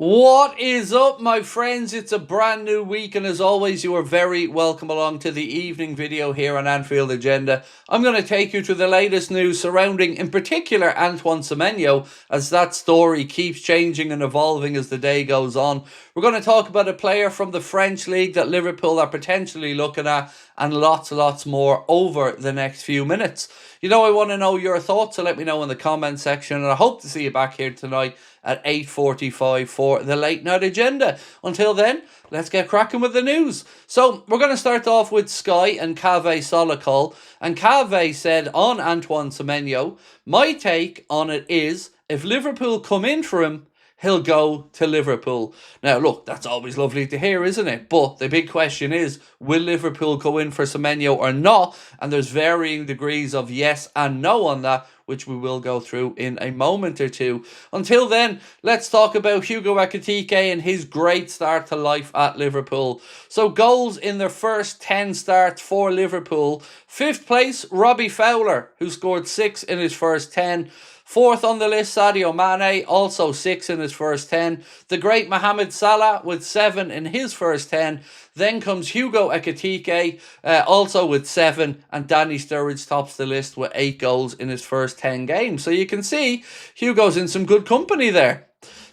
What is up, my friends? It's a brand new week, and as always, you are very welcome along to the evening video here on Anfield Agenda. I'm going to take you to the latest news surrounding, in particular, Antoine Semeno, as that story keeps changing and evolving as the day goes on. We're going to talk about a player from the French league that Liverpool are potentially looking at, and lots more over the next few minutes. You know, I want to know your thoughts, so let me know in the comment section, and I hope to see you back here tonight at 8:45 for the late night agenda. Until then, let's get cracking with the news. So we're going to start off with Sky and Cave Solokol. And Cave said on Antoine Semeno, "My take on it is, if Liverpool come in for him, he'll go to Liverpool." Now, look, that's always lovely to hear, isn't it? But the big question is, will Liverpool go in for Semeno or not? And there's varying degrees of yes and no on that, which we will go through in a moment or two. Until then, let's talk about Hugo Ekitike and his great start to life at Liverpool. So goals in their first 10 starts for Liverpool. 5th place, Robbie Fowler, who scored 6 in his first 10. 4th on the list, Sadio Mane, also 6 in his first 10. The great Mohamed Salah with 7 in his first 10. Then comes Hugo Ekitike, also with 7. And Danny Sturridge tops the list with 8 goals in his first 10 games. So you can see Hugo's in some good company there.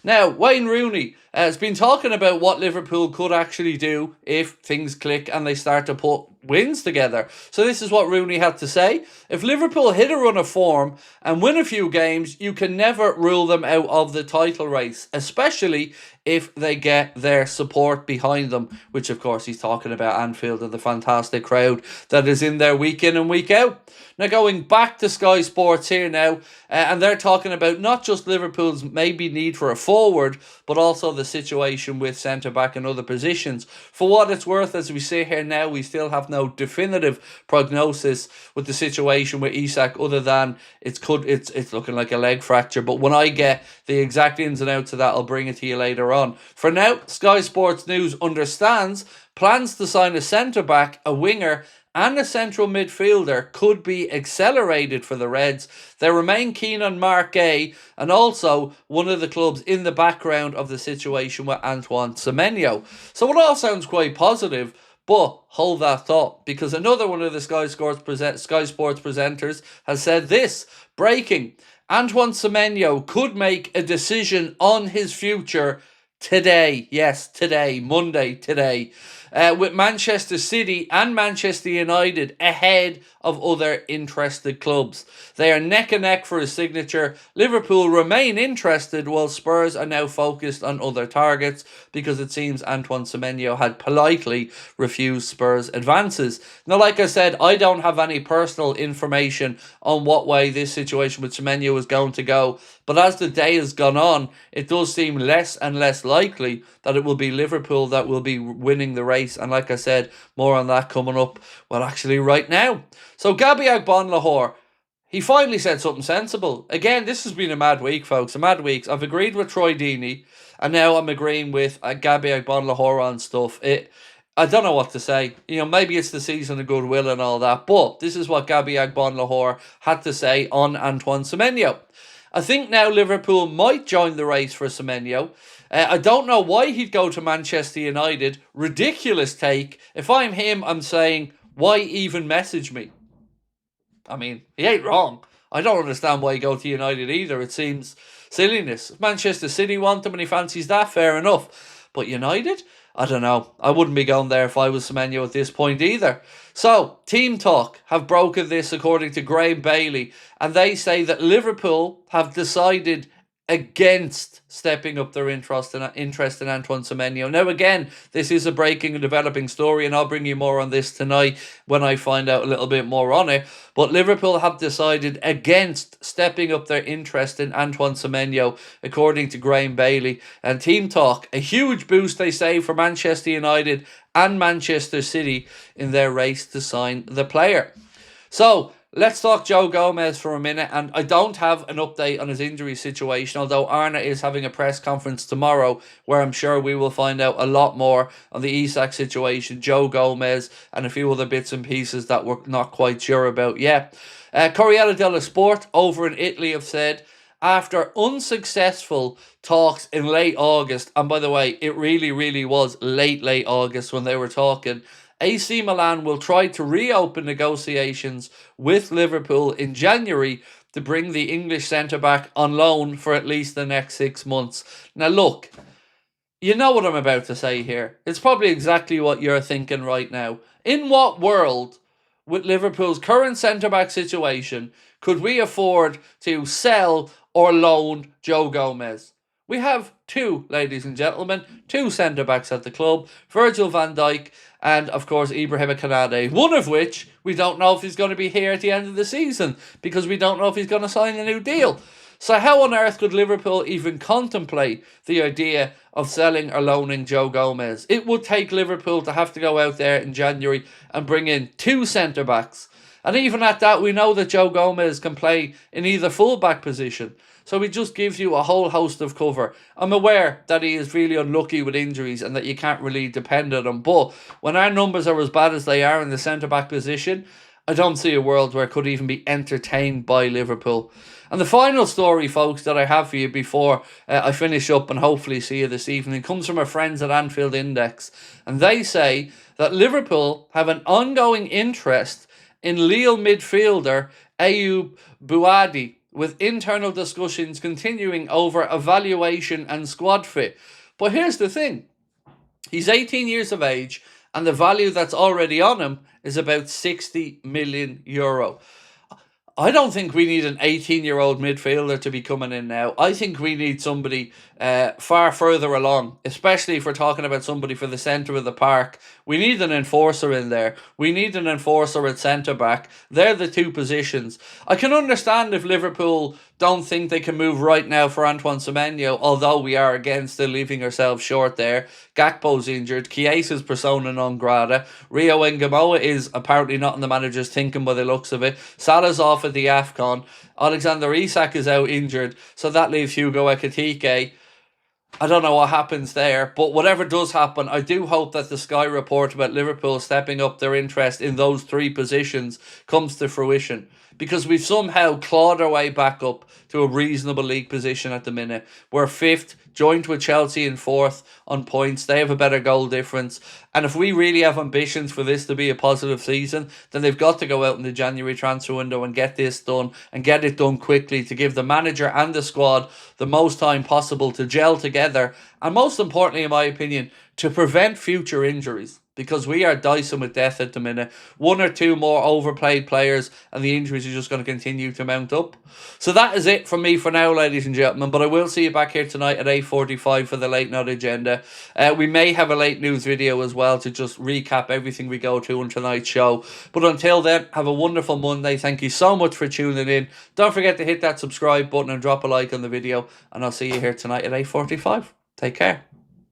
Now, Wayne Rooney has been talking about what Liverpool could actually do if things click and they start to put wins together. So this is what Rooney had to say. "If Liverpool hit a run of form and win a few games, you can never rule them out of the title race, especially if they get their support behind them," which of course he's talking about Anfield and the fantastic crowd that is in there week in and week out. Now going back to Sky Sports here now, and they're talking about not just Liverpool's maybe need for a forward, but also the situation with centre-back and other positions. For what it's worth, as we sit here now, we still have no definitive prognosis with the situation with Isak, other than it's looking like a leg fracture. But when I get the exact ins and outs of that, I'll bring it to you later on. For now, Sky Sports News understands plans to sign a centre-back, a winger, and a central midfielder could be accelerated for the Reds. They remain keen on Mark Gay, and also one of the clubs in the background of the situation with Antoine Semeno. So it all sounds quite positive, but hold that thought, because another one of the Sky Sports presenters has said this: breaking, Antoine Semeno could make a decision on his future today. Yes, today, Monday, today. With Manchester City and Manchester United ahead of other interested clubs. They are neck and neck for his signature. Liverpool remain interested, while Spurs are now focused on other targets, because it seems Antoine Semeno had politely refused Spurs advances. Now, like I said, I don't have any personal information on what way this situation with Semeno is going to go, but as the day has gone on, it does seem less and less likely that it will be Liverpool that will be winning the race. And like I said, more on that coming up, well, actually right now. So Gabby Agbonlahor, he finally said something sensible. Again, this has been a mad week, folks. A mad week. I've agreed with Troy Deeney, and now I'm agreeing with Gabby Agbonlahor on stuff. I don't know what to say. You know, maybe it's the season of goodwill and all that, but this is what Gabby Agbonlahor had to say on Antoine Semeno. "I think now Liverpool might join the race for Semeno. I don't know why he'd go to Manchester United. Ridiculous take. If I'm him, I'm saying, why even message me?" I mean, he ain't wrong. I don't understand why he go to United either. It seems silliness. If Manchester City want him and he fancies that, fair enough. But United? I don't know. I wouldn't be going there if I was Semeno at this point either. So, Team Talk have broken this according to Graham Bailey, and they say that Liverpool have decided against stepping up their interest in Antoine Semeno. Now, again, this is a breaking and developing story, and I'll bring you more on this tonight when I find out a little bit more on it. But Liverpool have decided against stepping up their interest in Antoine Semeno, according to Graham Bailey. And Team Talk, a huge boost, they say, for Manchester United and Manchester City in their race to sign the player. So, let's talk Joe Gomez for a minute, and I don't have an update on his injury situation, although Arna is having a press conference tomorrow where I'm sure we will find out a lot more on the Isak situation, Joe Gomez, and a few other bits and pieces that we're not quite sure about yet. Corriere dello Sport over in Italy have said after unsuccessful talks in late August, and by the way, it really was late August when they were talking, AC Milan will try to reopen negotiations with Liverpool in January to bring the English centre-back on loan for at least the next 6 months. Now look, you know what I'm about to say here. It's probably exactly what you're thinking right now. In what world, with Liverpool's current centre-back situation, could we afford to sell or loan Joe Gomez? We have two, ladies and gentlemen, two centre-backs at the club, Virgil van Dijk and, of course, Ibrahim Konate, one of which we don't know if he's going to be here at the end of the season because we don't know if he's going to sign a new deal. So how on earth could Liverpool even contemplate the idea of selling or loaning Joe Gomez? It would take Liverpool to have to go out there in January and bring in two centre-backs. And even at that, we know that Joe Gomez can play in either full-back position. So he just gives you a whole host of cover. I'm aware that he is really unlucky with injuries and that you can't really depend on him. But when our numbers are as bad as they are in the centre-back position, I don't see a world where it could even be entertained by Liverpool. And the final story, folks, that I have for you before I finish up and hopefully see you this evening comes from our friends at Anfield Index. And they say that Liverpool have an ongoing interest in Lille midfielder Ayoub Bouadi, with internal discussions continuing over evaluation and squad fit. But here's the thing. He's 18 years of age and the value that's already on him is about €60 million. I don't think we need an 18-year-old midfielder to be coming in now. I think we need somebody far further along, especially if we're talking about somebody for the centre of the park. We need an enforcer in there. We need an enforcer at centre-back. They're the two positions. I can understand if Liverpool don't think they can move right now for Antoine Semeno, although we are again still leaving ourselves short there. Gakpo's injured. Chiesa's persona non grata. Rio Ngamoa is apparently not in the manager's thinking by the looks of it. Salah's off at the AFCON. Alexander Isak is out injured, so that leaves Hugo Ekitike. I don't know what happens there, but whatever does happen, I do hope that the Sky report about Liverpool stepping up their interest in those three positions comes to fruition, because we've somehow clawed our way back up to a reasonable league position at the minute. We're fifth, joint with Chelsea in fourth on points. They have a better goal difference. And if we really have ambitions for this to be a positive season, then they've got to go out in the January transfer window and get this done, and get it done quickly to give the manager and the squad the most time possible to gel together. And most importantly, in my opinion, to prevent future injuries. Because we are dicing with death at the minute. One or two more overplayed players and the injuries are just going to continue to mount up. So that is it from me for now, ladies and gentlemen. But I will see you back here tonight at 8:45 for the late night agenda. We may have a late news video as well to just recap everything we go to on tonight's show. But until then, have a wonderful Monday. Thank you so much for tuning in. Don't forget to hit that subscribe button and drop a like on the video. And I'll see you here tonight at 8:45. Take care.